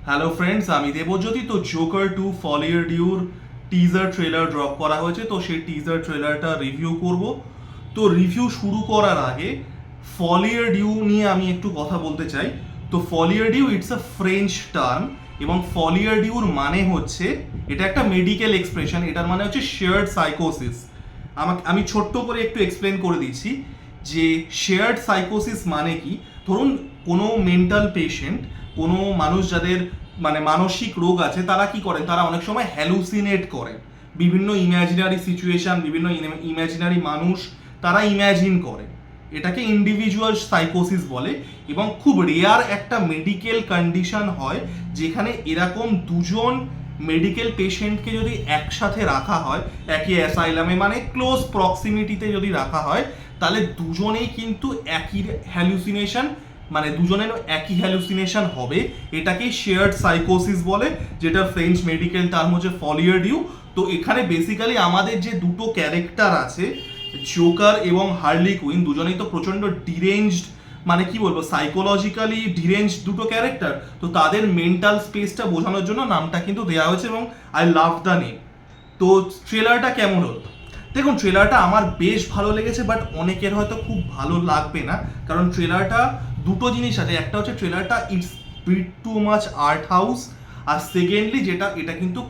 Hello friends, আমি দেবজ্যোতি। তো Joker 2 folie ডিউর টিজার ট্রেলার ড্রপ করা হয়েছে, তো সেই টিজার ট্রেলারটা রিভিউ করব। তো রিভিউ শুরু করার আগে ফলিয়ার ডিউ নিয়ে আমি একটু কথা বলতে চাই। তো ফলিয়ার ডিউ ইটস আ ফ্রেঞ্চ টার্ম, এবং ফলিয়ার ডিউর মানে হচ্ছে, এটা একটা মেডিকেল এক্সপ্রেশন, এটার মানে হচ্ছে শেয়ার্ড সাইকোসিস। আমি ছোট্ট করে একটু এক্সপ্লেন করে দিচ্ছি যে শেয়ার্ড সাইকোসিস মানে কি। ধরুন কোনো মেন্টাল পেশেন্ট, কোনো মানুষ যাদের মানে মানসিক রোগ আছে, তারা কি করেন, তারা অনেক সময় হ্যালুসিনেট করেন, বিভিন্ন ইমাজিনারি সিচুয়েশন, বিভিন্ন ইমাজিনারি মানুষ তারা ইম্যাজিন করে। এটাকে ইন্ডিভিজুয়াল সাইকোসিস বলে, এবং খুব রেয়ার একটা মেডিকেল কন্ডিশন হয় যেখানে এরকম দুজন মেডিকেল পেশেন্টকে যদি একসাথে রাখা হয় একই অ্যাসাইলামে, মানে ক্লোজ প্রক্সিমিটিতে যদি রাখা হয়, তাহলে দুজনেই কিন্তু একই হ্যালুসিনেশন, মানে দুজনের একই হ্যালুসিনেশন হবে। এটাকে শেয়ার্ড সাইকোসিস বলে, যেটা ফ্রেঞ্চ মেডিকেল টার্ম হচ্ছে ফলিয়ার ডিউ। তো এখানে বেসিক্যালি আমাদের যে দুটো ক্যারেক্টার আছে, জোকার এবং হার্লি কুইন, দুজনেই তো প্রচন্ড ডিরেঞ্জড, মানে কি বলবো, সাইকোলজিক্যালি ডিরেঞ্জ দুটো ক্যারেক্টার। তো তাদের মেন্টাল স্পেসটা বোঝানোর জন্য নামটা কিন্তু দেওয়া হয়েছে, এবং আই লাভ দ্য নেম। তো ট্রেলারটা কেমন হলো? দেখুন, ট্রেলারটা আমার বেশ ভালো লেগেছে, বাট অনেকের হয়তো খুব ভালো লাগবে না, কারণ ট্রেলারটা দুটো জিনিস আছে। একটা হচ্ছে ট্রেলারটা it's bit too much art house, আর সেকেন্ডলি যেটা, এটা কিন্তু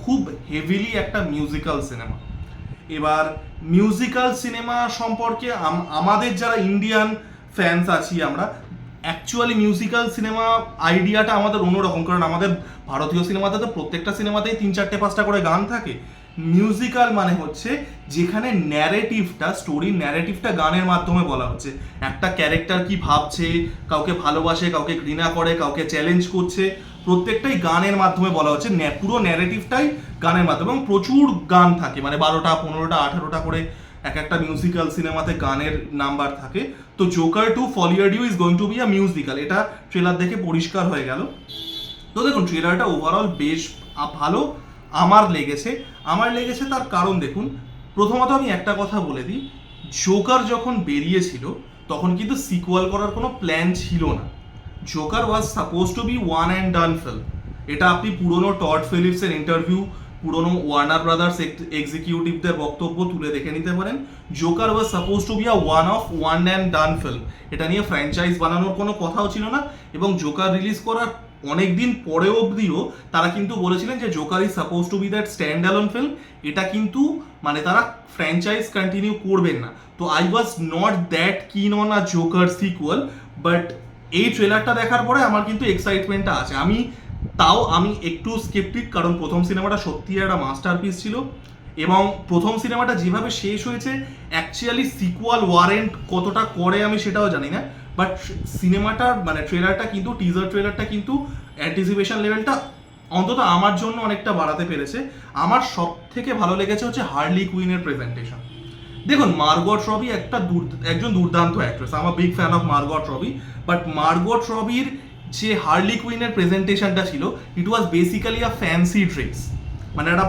খুব হেভিলি একটা মিউজিক্যাল সিনেমা। এবার মিউজিক্যাল সিনেমা সম্পর্কে আমাদের যারা ইন্ডিয়ান ফ্যান্স আছি আমরা, অ্যাকচুয়ালি মিউজিক্যাল সিনেমা আইডিয়াটা আমাদের অন্যরকম, কারণ আমাদের ভারতীয় সিনেমাতে তো প্রত্যেকটা সিনেমাতেই 3-4-5টা করে গান থাকে। মিউজিক্যাল মানে হচ্ছে যেখানে ন্যারেটিভটা, স্টোরির ন্যারেটিভটা গানের মাধ্যমে বলা হচ্ছে। একটা ক্যারেক্টার কি ভাবছে, কাউকে ভালোবাসে, কাউকে ঘৃণা করে, কাউকে চ্যালেঞ্জ করছে, প্রত্যেকটাই গানের মাধ্যমে বলা হচ্ছে। পুরো ন্যারেটিভটাই গানের মাধ্যমে, এবং প্রচুর গান থাকে, মানে 12টা 15টা 18টা করে এক একটা মিউজিক্যাল সিনেমাতে গানের নাম্বার থাকে। তো জোকার 2 ফলিয়ার ডিউ is going to be a musical, এটা ট্রেলার দেখে পরিষ্কার হয়ে গেল। তো দেখুন, ট্রেলারটা ওভারঅল বেশ ভালো আমার লেগেছে তার কারণ দেখুন, প্রথমত আমি একটা কথা বলে দিই, জোকার যখন বেরিয়েছিল তখন কিন্তু সিকুয়াল করার কোনো প্ল্যান ছিল না। Joker was suppose to be one and done film. এটা আপনি পুরনো টড ফিলিপসের ইন্টারভিউ, পুরনো ওয়ার্নার ব্রাদার্স এক্সিকিউটিভদের বক্তব্য তুলে দেখে নিতে পারেন। Joker was suppose to be a one and done film. এটা নিয়ে ফ্র্যাঞ্চাইজ বানানোর কোনো কথাও ছিল না, এবং জোকার রিলিজ করার অনেক দিন পরে অবধিও তারা কিন্তু বলেছিলেন যে Joker is suppose to be that stand alone film. এটা কিন্তু মানে তারা ফ্র্যাঞ্চাইজ কন্টিনিউ করবেন না। তো I was not that keen on a Joker sequel, but এই ট্রেলারটা দেখার পরে আমার কিন্তু এক্সাইটমেন্টটা আছে। আমি একটু স্কেপটিক, কারণ প্রথম সিনেমাটা সত্যি একটা মাস্টারপিস ছিল, এবং প্রথম সিনেমাটা যেভাবে শেষ হয়েছে, অ্যাকচুয়ালি সিকুয়াল ওয়ারেন্ট কতটা করে আমি সেটাও জানি না। বাট সিনেমাটার মানে ট্রেলারটা কিন্তু, টিজার ট্রেলারটা কিন্তু অ্যান্টিসিপেশন লেভেলটা অন্তত আমার জন্য অনেকটা বাড়াতে পেরেছে। আমার সব থেকে ভালো লেগেছে হচ্ছে হার্লি কুইনের প্রেজেন্টেশন। দেখুন, মার্গট রবি একজন দুর্দান্ত অ্যাক্ট্রেস, আমার big fan of Margot Robbie. But Margot রবির যে হার্লি কুইনের প্রেজেন্টেশনটা ছিল, ইট ওয়াজ বেসিক্যালি আ ফ্যান্সি ড্রেস, মানে একটা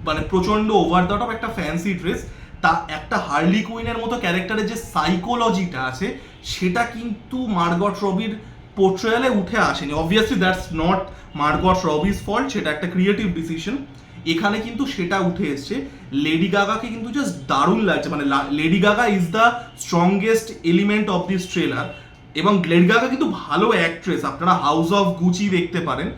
মানে প্রচন্ড ওভার দ্য টপ একটা ফ্যান্সি ড্রেস। তা একটা হার্লি কুইনের মতো ক্যারেক্টারের যে সাইকোলজিটা আছে, সেটা কিন্তু মার্গট রবির পোর্ট্রেয়ালে উঠে আসেনি। Obviously that's not Margot Rubik's fault, সেটা একটা ক্রিয়েটিভ ডিসিশন। এখানে কিন্তু সেটা উঠে এসছে। লেডি গাগাকে কিন্তু জাস্ট দারুণ লাগছে, মানে lady Gaga is the strongest element of this trailer. এবং লেডি গাগা কিন্তু ভালো অ্যাক্ট্রেস, আপনারা হাউস অফ গুচি দেখতে পারেন।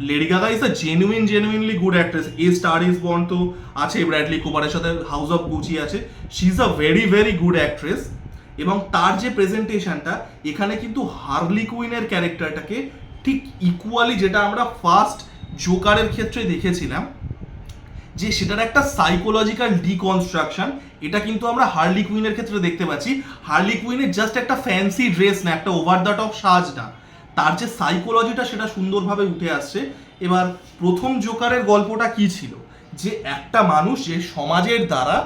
Lady Gaga is a genuinely good actress. A star is born তো আছে ব্র্যাডলি কুপারের সাথে, হাউস অফ গুচি আছে। She is a very good actress. এবং তার যে প্রেজেন্টেশনটা, এখানে কিন্তু হার্লি কুইনের ক্যারেক্টারটাকে ঠিক ইকুয়ালি, যেটা আমরা ফার্স্ট জোকারের ক্ষেত্রে দেখেছিলাম যে সেটার একটা সাইকোলজিক্যাল ডিকনস্ট্রাকশন, এটা কিন্তু আমরা হার্লি কুইনের ক্ষেত্রে দেখতে পাচ্ছি। হার্লি কুইনের জাস্ট একটা ফ্যান্সি ড্রেস না, একটা ওভার দ্য টপ সাজ না, তার যে সাইকোলজিটা সেটা সুন্দরভাবে উঠে আসছে। এবার প্রথম জোকারের গল্পটা কি ছিল, যে একটা মানুষ যে সমাজের দ্বারা,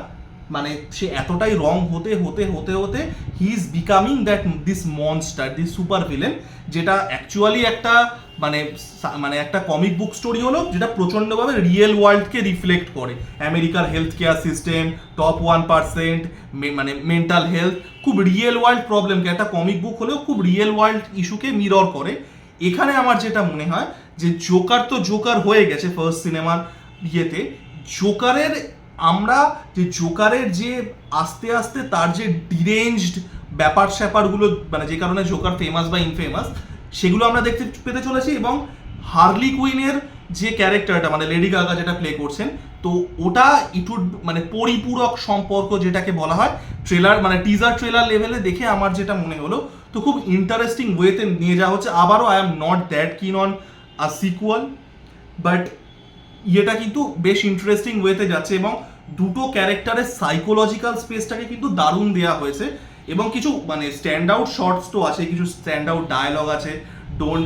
মানে সে এতটাই রং হতে হতে হতে হতে he is becoming that this monster, this super villain, যেটা অ্যাকচুয়ালি একটা মানে মানে একটা কমিক বুক স্টোরি হলো, যেটা প্রচণ্ডভাবে রিয়েল ওয়ার্ল্ডকে রিফ্লেক্ট করে। আমেরিকার হেলথ কেয়ার সিস্টেম, টপ 1%, মানে মেন্টাল হেলথ, খুব রিয়েল ওয়ার্ল্ড প্রবলেমকে, একটা কমিক বুক হলেও খুব রিয়েল ওয়ার্ল্ড ইস্যুকে মিরর করে। এখানে আমার যেটা মনে হয় যে জোকার তো জোকার হয়ে গেছে ফার্স্ট সিনেমার ইয়েতে, জোকারের আমরা যে জোকারের যে আস্তে আস্তে তার যে ডিরেঞ্জড ব্যাপার স্যাপারগুলো, মানে যে কারণে জোকার ফেমাস বা ইনফেমাস, সেগুলো আমরা দেখতে পেতে চলেছি। এবং হার্লি কুইনের যে ক্যারেক্টারটা মানে লেডি গাগা যেটা প্লে করছেন, তো ওটা একটু মানে পরিপূরক সম্পর্ক যেটাকে বলা হয়, ট্রেলার মানে টিজার ট্রেলার লেভেলে দেখে আমার যেটা মনে হলো, তো খুব ইন্টারেস্টিং ওয়েতে নিয়ে যাওয়া হচ্ছে। আবারও I am not that keen on a sequel, but ইয়েটা কিন্তু বেশ ইন্টারেস্টিং ওয়েতে যাচ্ছে এবং দুটো ক্যারেক্টারের সাইকোলজিক্যাল স্পেসটাকে কিন্তু দারুণ দেওয়া হয়েছে। এবং কিছু মানে স্ট্যান্ড আউট শর্টস তো আছে, কিছু স্ট্যান্ড আউট ডায়লগ আছে। Don't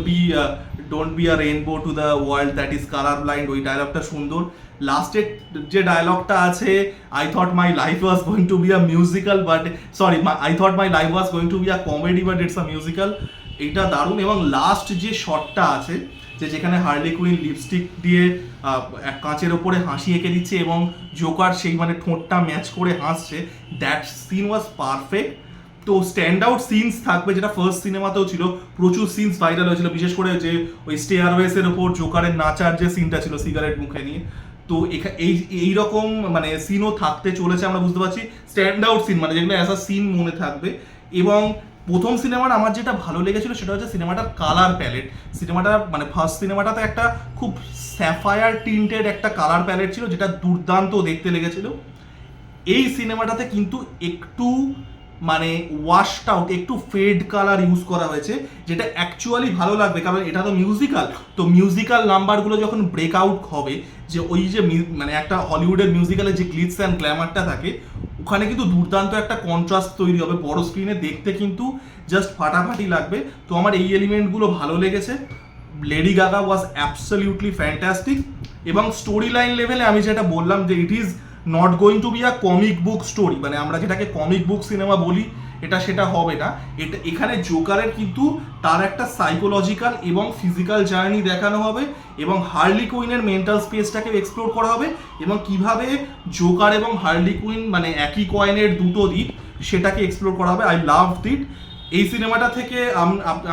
be a rainbow to the world that is colour blind, ওই ডায়লগটা সুন্দর। লাস্টের যে ডায়লগটা আছে, I thought my life was going to be a musical but sorry I thought my life was going to be a comedy but it's a musical, এইটা দারুণ। এবং লাস্ট যে শটটা আছে, যে যেখানে হার্লি কুইন লিপস্টিক দিয়ে এক কাঁচের ওপরে হাসি এঁকে দিচ্ছে এবং জোকার সেই মানে ঠোঁটটা ম্যাচ করে হাসছে, দ্যাট সিন ওয়াজ পারফেক্ট। তো স্ট্যান্ড আউট সিনস থাকবে, যেটা ফার্স্ট সিনেমাতেও ছিল, প্রচুর সিনস ভাইরাল হয়েছিল, বিশেষ করে যে ওই স্টেয়ারওয়েসের ওপর জোকারের নাচার যে সিনটা ছিল সিগারেট মুখে নিয়ে, তো এইরকম মানে সিনও থাকতে চলেছে আমরা বুঝতে পারছি, স্ট্যান্ড আউট সিন মানে যেগুলো অ্যাজ আ সিন মনে থাকবে। এবং প্রথম সিনেমার আমার যেটা ভালো লেগেছিল সেটা হচ্ছে সিনেমাটার কালার প্যালেট। সিনেমাটা মানে ফার্স্ট সিনেমাটাতে একটা খুব স্যাফায়ার টিন্টেড একটা কালার প্যালেট ছিল, যেটা দুর্দান্ত দেখতে লেগেছিল। এই সিনেমাটাতে কিন্তু একটু মানে ওয়াশড আউট, একটু ফেড কালার ইউজ করা হয়েছে, যেটা অ্যাকচুয়ালি ভালো লাগবে, কারণ এটা তো মিউজিক্যাল। তো মিউজিক্যাল নাম্বারগুলো যখন ব্রেক আউট হবে, যে ওই যে মানে একটা হলিউডের মিউজিক্যালের যে গ্লিটস অ্যান্ড গ্ল্যামারটা থাকে, ওখানে কিন্তু দুর্দান্ত একটা কন্ট্রাস্ট তৈরি হবে, বড় স্ক্রিনে দেখতে কিন্তু জাস্ট ফাটাফাটি লাগবে। তো আমার এই এলিমেন্টগুলো ভালো লেগেছে। লেডি গাগা ওয়াজ অ্যাবসলিউটলি ফ্যান্টাস্টিক। এবং স্টোরি লাইন লেভেলে আমি যেটা বললাম যে it is not going to be a comic book story, মানে আমরা যেটাকে কমিক বুক সিনেমা বলি, এটা সেটা হবে না। এটা এখানে জোকারের কিন্তু তার একটা সাইকোলজিক্যাল এবং ফিজিক্যাল জার্নি দেখানো হবে, এবং হার্লি কুইনের মেন্টাল স্পেসটাকে এক্সপ্লোর করা হবে, এবং কিভাবে জোকার এবং হার্লি কুইন মানে একই কয়েনের দুটো দিক, সেটাকে এক্সপ্লোর করা হবে। আই লাভ ইট। এই সিনেমাটা থেকে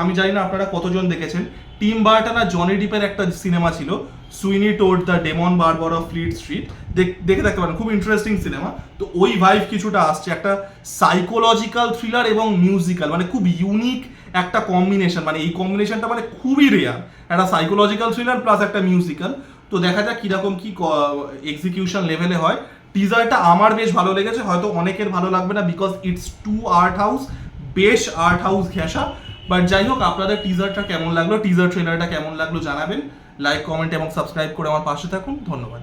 আমি জানি না আপনারা কতজন দেখেছেন, টিম বার্টন আর জনি ডিপের একটা সিনেমা ছিল, সুইনি টোড দ্য ডেমন বারবার অফ ফ্লিট স্ট্রিট, দেখে থাকতে পারেন, খুব ইন্টারেস্টিং সিনেমা। তো ওই ভাইব কিছুটা আসছে, একটা সাইকোলজিক্যাল থ্রিলার এবং মিউজিক্যাল, মানে খুব ইউনিক একটা কম্বিনেশন, মানে এই কম্বিনেশনটা মানে খুবই রেয়ার, একটা সাইকোলজিক্যাল থ্রিলার প্লাস একটা মিউজিক্যাল। তো দেখা যাক কিরকম কি এক্সিকিউশন লেভেলে হয়। টিজারটা আমার বেশ ভালো লেগেছে, হয়তো অনেকের ভালো লাগবে না, because it's too art house, বেশ আর্ট হাউস ঘেঁষা। বাট যাই হোক, আপনাদের টিজারটা কেমন লাগলো, টিজার ট্রেলারটা কেমন লাগলো জানাবেন। লাইক, কমেন্ট এবং সাবস্ক্রাইব করে আমার পাশে থাকুন। ধন্যবাদ।